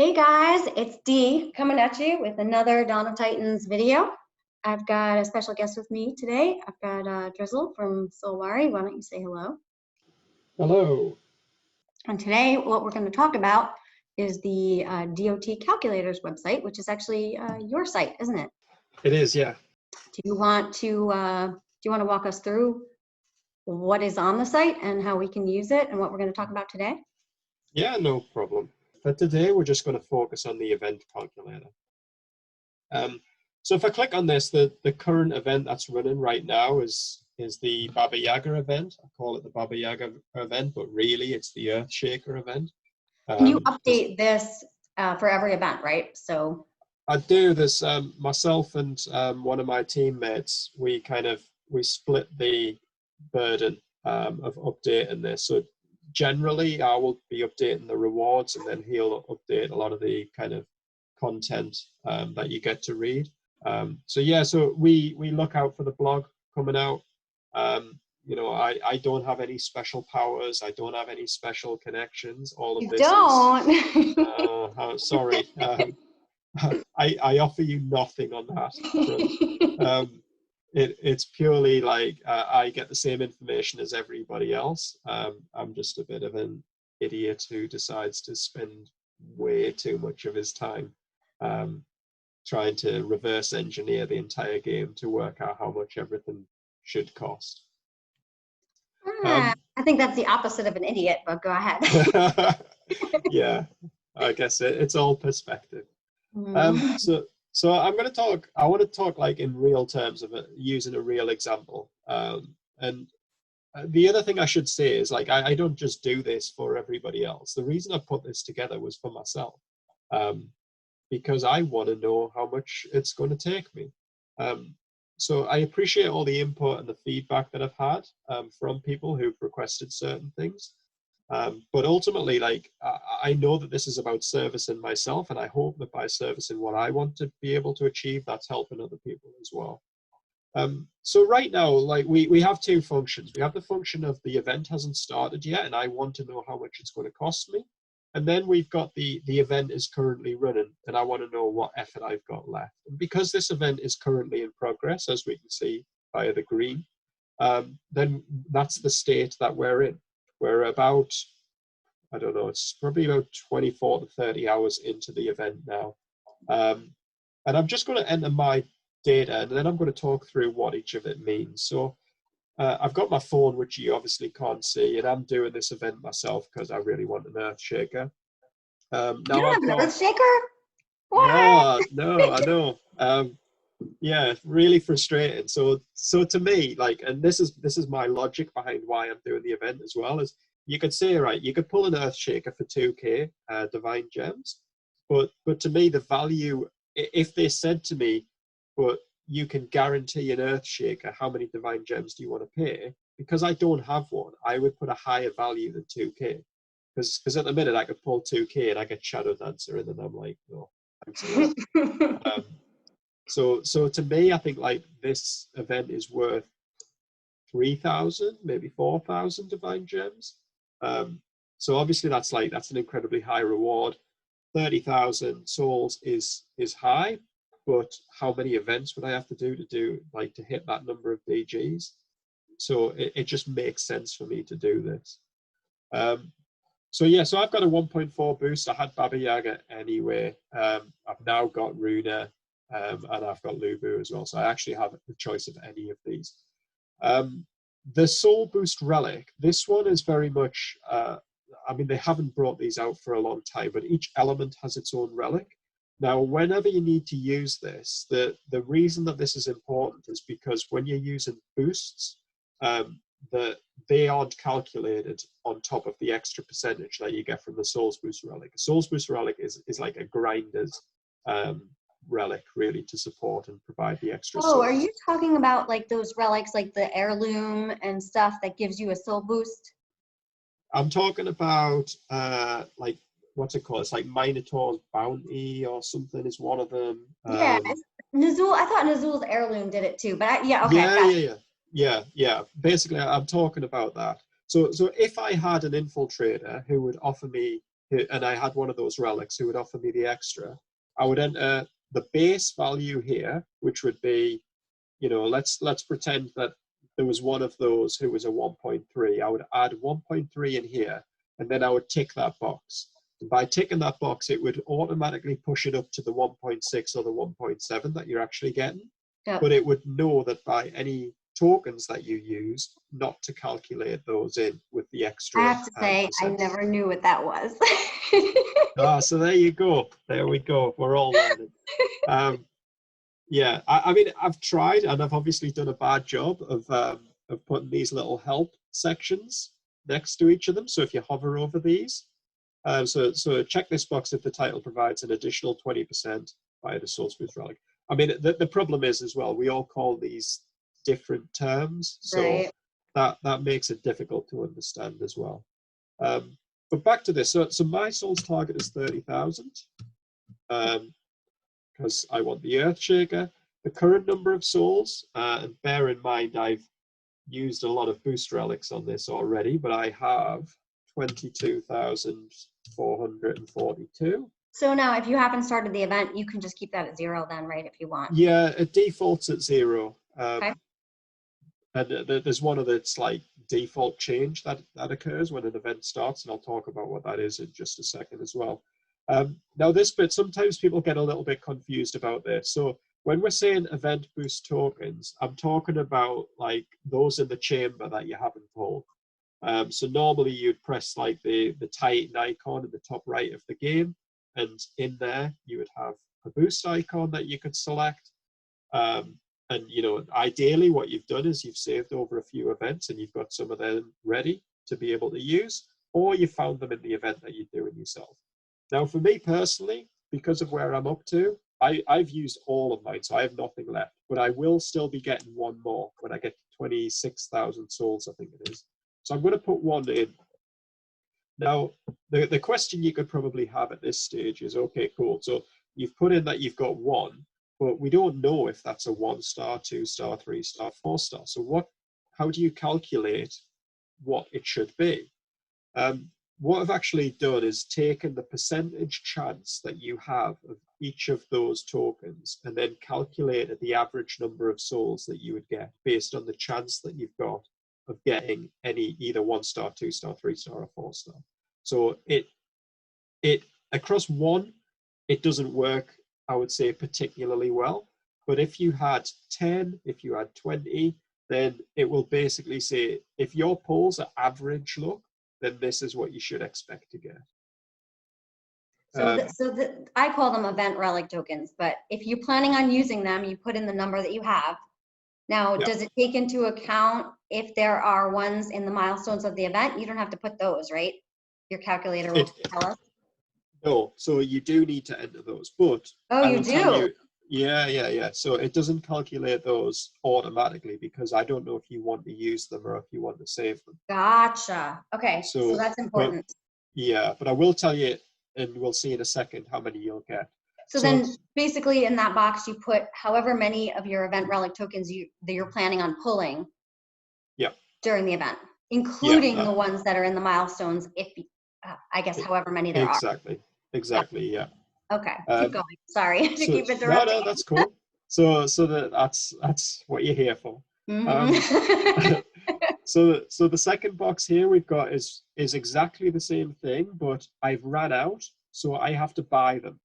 Hey guys, it's Dee coming at you with another Dawn of Titans video. I've got a special guest with me today. I've got Drizzle from Solwari. Why don't you say hello? Hello. And today what we're going to talk about is the DoT Calculators website, which is actually your site, isn't it? It is, yeah. Do you want to walk us through what is on the site and how we can use it and what we're going to talk about today? Yeah, no problem. For today, we're just going to focus on the event calculator. So if I click on this, the current event that's running right now is the Baba Yaga event. I call it the Baba Yaga event, but really it's the Earthshaker event. And you update this for every event, right? So I do this myself and one of my teammates. We split the burden of updating this. So generally, I will be updating the rewards, and then he'll update a lot of the kind of content that you get to read. So we look out for the blog coming out. I don't have any special powers. I don't have any special connections. All of you this don't. sorry. I offer you nothing on that. It's purely like I get the same information as everybody else. I'm just a bit of an idiot who decides to spend way too much of his time trying to reverse engineer the entire game to work out how much everything should cost. I think that's the opposite of an idiot, but go ahead. Yeah, I guess it's all perspective. So I'm going to talk, I want to talk like in real terms of it, using a real example. And the other thing I should say is like, I don't just do this for everybody else. The reason I put this together was for myself, because I want to know how much it's going to take me. So I appreciate all the input and the feedback that I've had from people who've requested certain things. But ultimately, like, I know that this is about servicing myself, and I hope that by servicing what I want to be able to achieve, that's helping other people as well. So right now, like, we have two functions. We have the function of the event hasn't started yet, and I want to know how much it's going to cost me. And then we've got the event is currently running, and I want to know what effort I've got left. And because this event is currently in progress, as we can see via the green, then that's the state that we're in. We're about, I don't know, it's probably about 24 to 30 hours into the event now. And I'm just going to enter my data, and then I'm going to talk through what each of it means. So I've got my phone, which you obviously can't see, and I'm doing this event myself because I really want an Earthshaker. You don't have an Earthshaker? What? No, I know. Yeah, really frustrating. So to me, like, and this is my logic behind why I'm doing the event as well, is you could say, right, you could pull an Earthshaker for 2k divine gems, but to me the value, if they said to me, but you can guarantee an Earthshaker, how many divine gems do you want to pay? Because I don't have one, I would put a higher value than 2k, because at the minute I could pull 2k and I get Shadow Dancer, and then I'm like, no, thanks a lot. So to me, I think like this event is worth 3,000, maybe 4,000 divine gems. So obviously that's an incredibly high reward. 30,000 souls is high, but how many events would I have to do to hit that number of DGs? So it just makes sense for me to do this. So I've got a 1.4 boost. I had Baba Yaga anyway. I've now got Runa. And I've got Lubu as well, so I actually have the choice of any of these. The Soul Boost Relic, this one is very much, I mean, they haven't brought these out for a long time, but each element has its own relic. Now, whenever you need to use this, the reason that this is important is because when you're using boosts, they aren't calculated on top of the extra percentage that you get from the Soul Boost Relic. Soul Boost Relic is like a grinder's relic, really, to support and provide the extra souls. Are you talking about like those relics, like the heirloom and stuff that gives you a soul boost? I'm talking about like, what's it called? It's like Minotaur's Bounty or something is one of them. Yeah, Nazul. I thought Nazul's heirloom did it too, but okay. Yeah. Basically, I'm talking about that. So if I had an infiltrator who would offer me and I had one of those relics who would offer me the extra, I would enter the base value here, which would be, you know, let's pretend that there was one of those who was a 1.3. I would add 1.3 in here, and then I would tick that box. And by ticking that box, it would automatically push it up to the 1.6 or the 1.7 that you're actually getting. Yep. But it would know that by any tokens that you use, not to calculate those in with the extra. I have to say, I percent. never knew what that was. So there you go. There we go. We're all learning. Yeah, I mean, I've tried, and I've obviously done a bad job of putting these little help sections next to each of them. So if you hover over these, so check this box if the title provides an additional 20% via the source boost relic. I mean, the problem is as well, we all call these different terms, so Right. that makes it difficult to understand as well. But back to this, so my soul's target is 30,000. Because I want the Earthshaker. The current number of souls, and bear in mind I've used a lot of boost relics on this already, but I have 22,442. So now, if you haven't started the event, you can just keep that at 0 then, right, if you want? Yeah, it defaults at 0. Okay. And there's one of its like default change that occurs when an event starts, and I'll talk about what that is in just a second as well. Now this bit, sometimes people get a little bit confused about this. So when we're saying event boost tokens, I'm talking about like those in the chamber that you haven't pulled. So normally you'd press like the Titan icon in the top right of the game, and in there you would have a boost icon that you could select. And you know, ideally what you've done is you've saved over a few events and you've got some of them ready to be able to use, or you found them in the event that you're doing yourself. Now, for me personally, because of where I'm up to, I've used all of mine, so I have nothing left. But I will still be getting one more when I get to 26,000 souls, I think it is. So I'm going to put one in. Now, the question you could probably have at this stage is, okay, cool. So you've put in that you've got one, but we don't know if that's a 1-star, 2-star, 3-star, 4-star. So how do you calculate what it should be? What I've actually done is taken the percentage chance that you have of each of those tokens and then calculated the average number of souls that you would get based on the chance that you've got of getting any either 1-star, 2-star, 3-star, or 4-star. So it across one, it doesn't work, I would say, particularly well. But if you had 10, if you had 20, then it will basically say if your pulls are average look, then this is what you should expect to get. I call them event relic tokens, but if you're planning on using them, you put in the number that you have. Now, Yeah. does it take into account if there are ones in the milestones of the event? You don't have to put those, right? Your calculator will tell us. No, so you do need to enter those, but Oh, I you will tell do? you, yeah. So it doesn't calculate those automatically because I don't know if you want to use them or if you want to save them. Gotcha. Okay, so that's important. But I will tell you, and we'll see in a second how many you'll get. So then basically in that box, you put however many of your event relic tokens that you're planning on pulling during the event, including the ones that are in the milestones, if I guess however many there are. Exactly, yeah. Okay, keep going. Sorry to keep interrupting. No, that's cool. So that's what you're here for. Mm-hmm. So the second box here we've got is exactly the same thing, but I've ran out, so I have to buy them.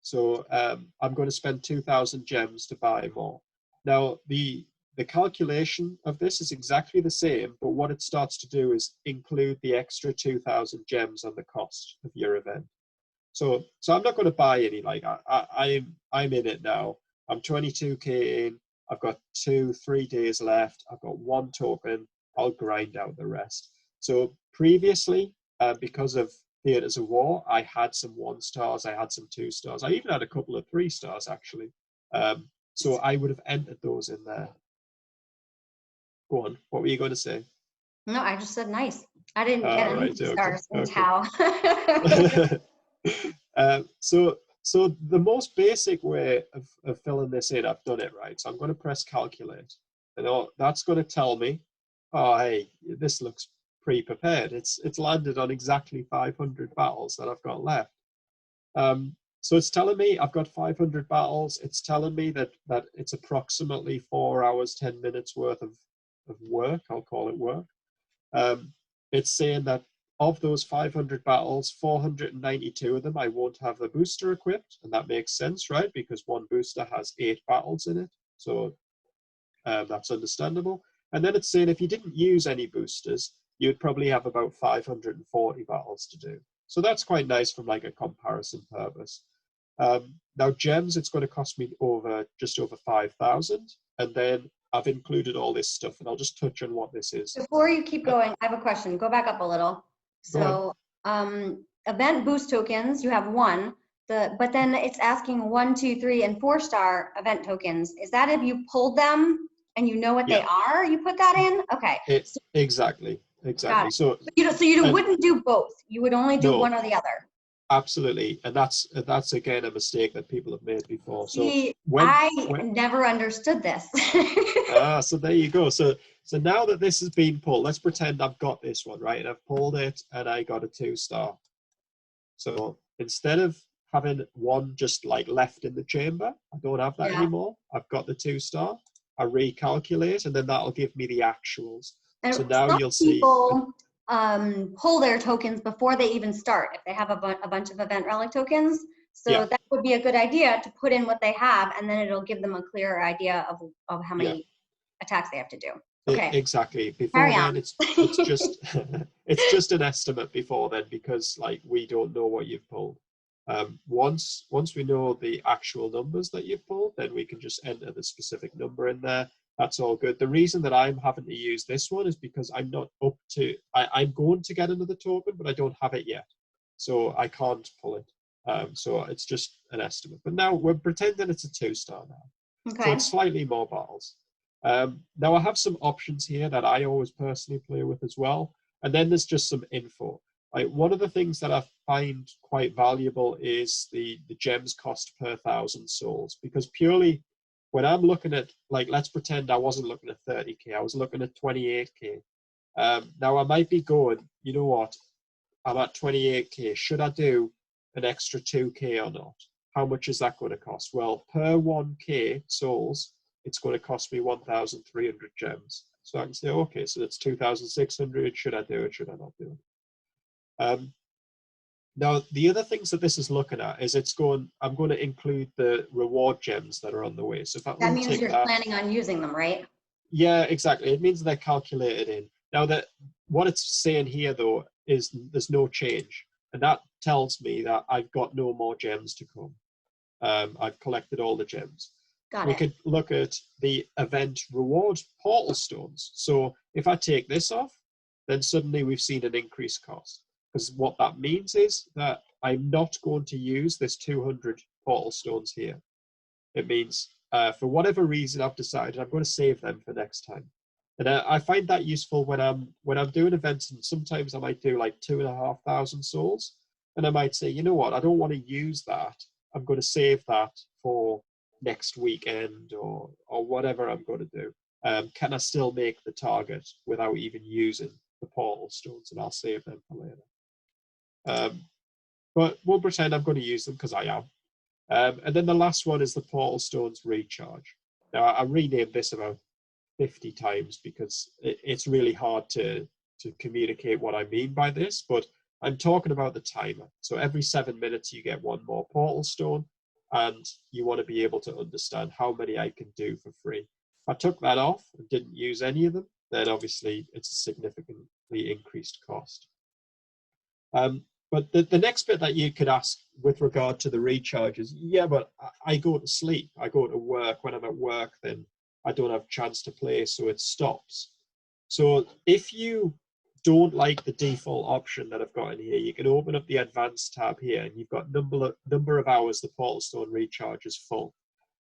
So I'm going to spend 2,000 gems to buy more. Now the calculation of this is exactly the same, but what it starts to do is include the extra 2,000 gems on the cost of your event. So I'm not going to buy any. Like I'm in it now. I'm 22k in. I've got 2-3 days left. I've got one token. I'll grind out the rest. So previously, because of Theatres of War, I had some 1-stars. I had some 2-stars. I even had a couple of 3-stars actually. So I would have entered those in there. Go on. What were you going to say? No, I just said nice. I didn't get any stars in Tau. So the most basic way of filling this in, I've done it right. So I'm going to press calculate, and that's going to tell me, oh hey, this looks pre-prepared. It's landed on exactly 500 battles that I've got left. So it's telling me I've got 500 battles. It's telling me that it's approximately 4 hours, 10 minutes worth of work. I'll call it work. It's saying that of those 500 battles, 492 of them, I won't have the booster equipped. And that makes sense, right? Because one booster has 8 battles in it. So that's understandable. And then it's saying if you didn't use any boosters, you'd probably have about 540 battles to do. So that's quite nice from like a comparison purpose. Now gems, it's going to cost me just over 5,000. And then I've included all this stuff, and I'll just touch on what this is. Before you keep going, I have a question. Go back up a little. So event boost tokens, you have one. But then it's asking 1, 2, 3, and 4-star event tokens. Is that if you pulled them and you know what they are, you put that in? Okay. Exactly. So you wouldn't do both. You would only do one or the other. Absolutely, and that's again a mistake that people have made before. See, I never understood this. So there you go. So now that this has been pulled, let's pretend I've got this one, right? And I've pulled it and I got a 2-star. So instead of having one just like left in the chamber, I don't have that anymore. I've got the 2-star. I recalculate, and then that'll give me the actuals. And so now you'll see. Pull their tokens before they even start if they have a bunch of event relic tokens. So that would be a good idea to put in what they have, and then it'll give them a clearer idea of how many attacks they have to do. Okay. Exactly. Before then, it's just it's just an estimate before then, because like we don't know what you've pulled. Once we know the actual numbers that you've pulled, then we can just enter the specific number in there. That's all good. The reason that I'm having to use this one is because I'm not up to, I'm going to get another token, but I don't have it yet. So I can't pull it. So it's just an estimate. But now we're pretending it's a 2-star now. Okay. So it's slightly more battles. Now I have some options here that I always personally play with as well. And then there's just some info. One of the things that I find quite valuable is the gems cost per 1,000 souls, because purely when I'm looking at, like, let's pretend I wasn't looking at 30K, I was looking at 28K. Now I might be going, you know what, I'm at 28K. Should I do an extra 2K or not? How much is that going to cost? Well, per 1K souls, it's going to cost me 1,300 gems. So I can say, okay, so that's 2,600. Should I do it? Should I not do it? Now, the other things that this is looking at is I'm going to include the reward gems that are on the way. So if that means you're planning on using them, right? Yeah, exactly. It means they're calculated in. Now, what it's saying here, though, is there's no change. And that tells me that I've got no more gems to come. I've collected all the gems. We could look at the event reward portal stones. So if I take this off, then suddenly we've seen an increased cost. Because what that means is that I'm not going to use this 200 portal stones here. It means for whatever reason I've decided I'm going to save them for next time. And I find that useful when I'm doing events, and sometimes I might do like 2,500 souls, and I might say, you know what, I don't want to use that. I'm going to save that for next weekend or whatever I'm going to do. Can I still make the target without even using the portal stones? And I'll save them for later. But we'll pretend I'm going to use them because I am. And then the last one is the portal stones recharge. Now I renamed this about 50 times because it's really hard to communicate what I mean by this, but I'm talking about the timer. So every 7 minutes you get one more portal stone, and you want to be able to understand how many I can do for free. If I took that off and didn't use any of them, then obviously it's a significantly increased cost. But the next bit that you could ask with regard to the recharge is, yeah, but I go to sleep, I go to work. When I'm at work, then I don't have a chance to play, so it stops. So if you don't like the default option that I've got in here, you can open up the advanced tab here, and you've got number of hours the portal stone recharge is full.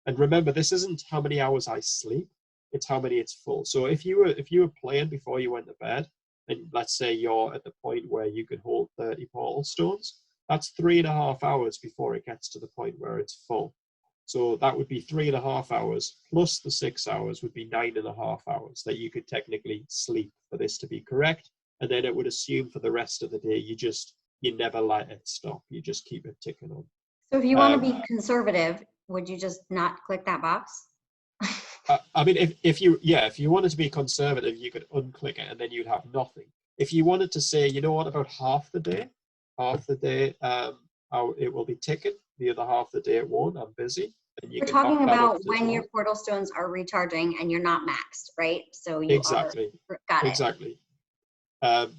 And remember, this isn't how many hours I sleep, it's how many it's full. So if you were playing before you went to bed, and let's say you're at the point where you can hold 30 portal stones, that's 3.5 hours before it gets to the point where it's full. So that would be 3.5 hours plus the 6 hours would be 9.5 hours that you could technically sleep for this to be correct. and then it would assume for the rest of the day you never let it stop. You just keep it ticking on. So if you want to be conservative, would you just not click that box? I mean, if you wanted to be conservative, you could unclick it and then you'd have nothing. If you wanted to say, you know what, about half the day, it will be ticking. The other half of the day it won't. I'm busy. And you We're can talking about when 12. your portal stones are recharging and you're not maxed, right? So you exactly. Got it. Exactly. The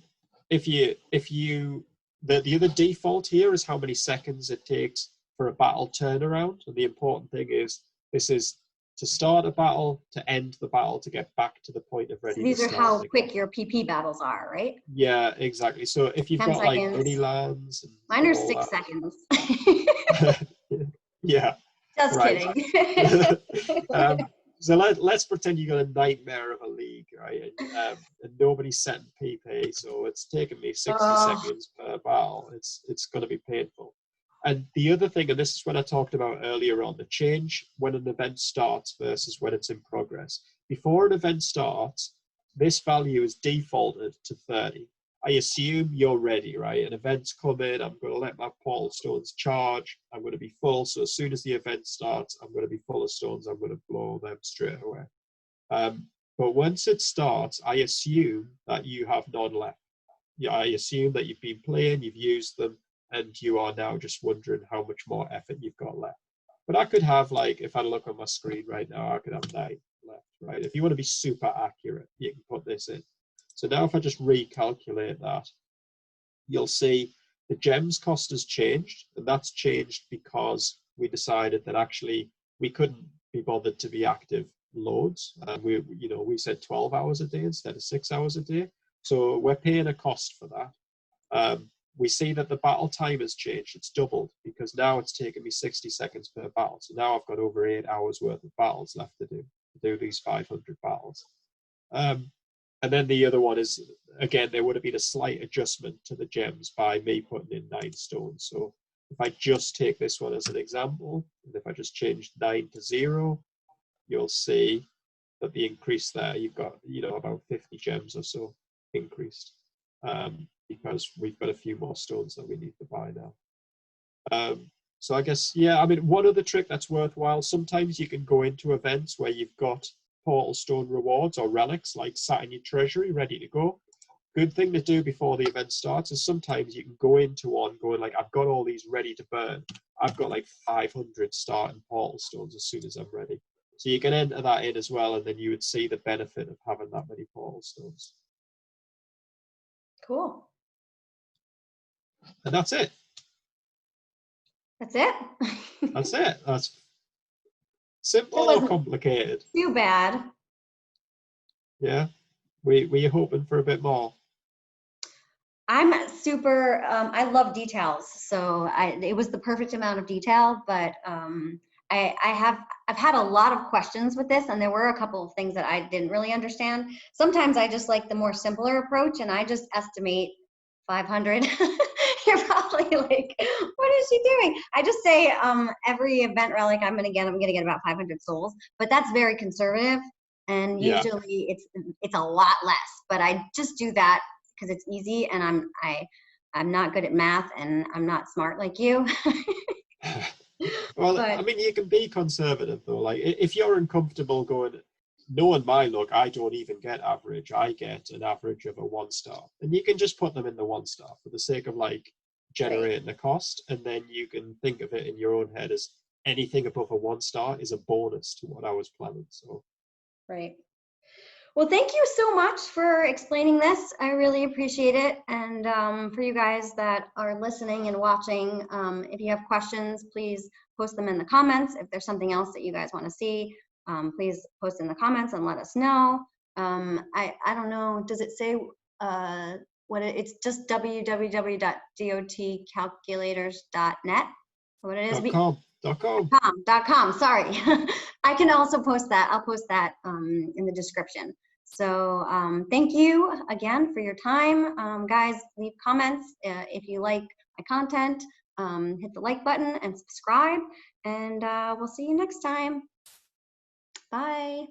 other default here is how many seconds it takes for a battle turnaround. And the important thing is this is to start a battle, to end the battle, to get back to the point of ready. So these are how quick your PP battles are, right? Yeah, exactly. So if you've got seconds. like mini lands, mine are 6 seconds. Yeah. Just kidding. So let's pretend you got a nightmare of a league, right? And nobody's setting PP, so it's taking me 60 seconds per battle. It's going to be painful. And the other thing, and this is what I talked about earlier on, the change when an event starts versus when it's in progress. Before an event starts, this value is defaulted to 30. I assume you're ready, right? An event's coming, I'm going to let my portal stones charge, I'm going to be full, so as soon as the event starts, I'm going to be full of stones, I'm going to blow them straight away. But once it starts, I assume that you have none left. Yeah, I assume that you've been playing, you've used them, and you are now just wondering how much more effort you've got left. But I could have, like, if I look on my screen right now, I could have 9 left, right? If you want to be super accurate, you can put this in. So now if I just recalculate that, you'll see the gems cost has changed, and that's changed because we decided that actually we couldn't be bothered to be active loads. We said 12 hours a day instead of 6 hours a day. So we're paying a cost for that. We see that the battle time has changed. It's doubled because now it's taking me 60 seconds per battle. So now I've got over 8 hours worth of battles left to do these 500 battles. And then the other one is, again, there would have been a slight adjustment to the gems by me putting in 9 stones. So if I just take this one as an example, and if I just change 9 to 0, you'll see that the increase there, you've got, about 50 gems or so increased. Because we've got a few more stones that we need to buy now. So I guess, one other trick that's worthwhile, sometimes you can go into events where you've got portal stone rewards or relics like sat in your treasury ready to go. Good thing to do before the event starts is sometimes you can go into one going like, I've got all these ready to burn. I've got like 500 starting portal stones as soon as I'm ready. So you can enter that in as well, and then you would see the benefit of having that many portal stones. Cool. And that's it. That's it? That's it. That's simple or complicated? Too bad. Yeah. Were you hoping for a bit more? I'm super, I love details. So it was the perfect amount of detail, but I've had a lot of questions with this, and there were a couple of things that I didn't really understand. Sometimes I just like the more simpler approach, and I just estimate 500. You're probably like, what is she doing? I just say every event relic I'm gonna get about 500 souls, but that's very conservative, and usually it's a lot less. But I just do that because it's easy, and I'm not good at math, and I'm not smart like you. Well, I mean, you can be conservative though. Like, if you're uncomfortable going, knowing my luck, I don't even get average. I get an average of a 1-star, and you can just put them in the 1-star for the sake of like generating the cost, and then you can think of it in your own head as anything above a 1-star is a bonus to what I was planning. So, right. Well, thank you so much for explaining this. I really appreciate it. And for you guys that are listening and watching, if you have questions, please post them in the comments. If there's something else that you guys want to see, please post in the comments and let us know. I don't know, does it say it's just www.dotcalculators.net? What it is? .com, sorry. I can also post that. I'll post that in the description. So thank you again for your time. Guys, leave comments if you like my content. Hit the like button and subscribe, and we'll see you next time. Bye.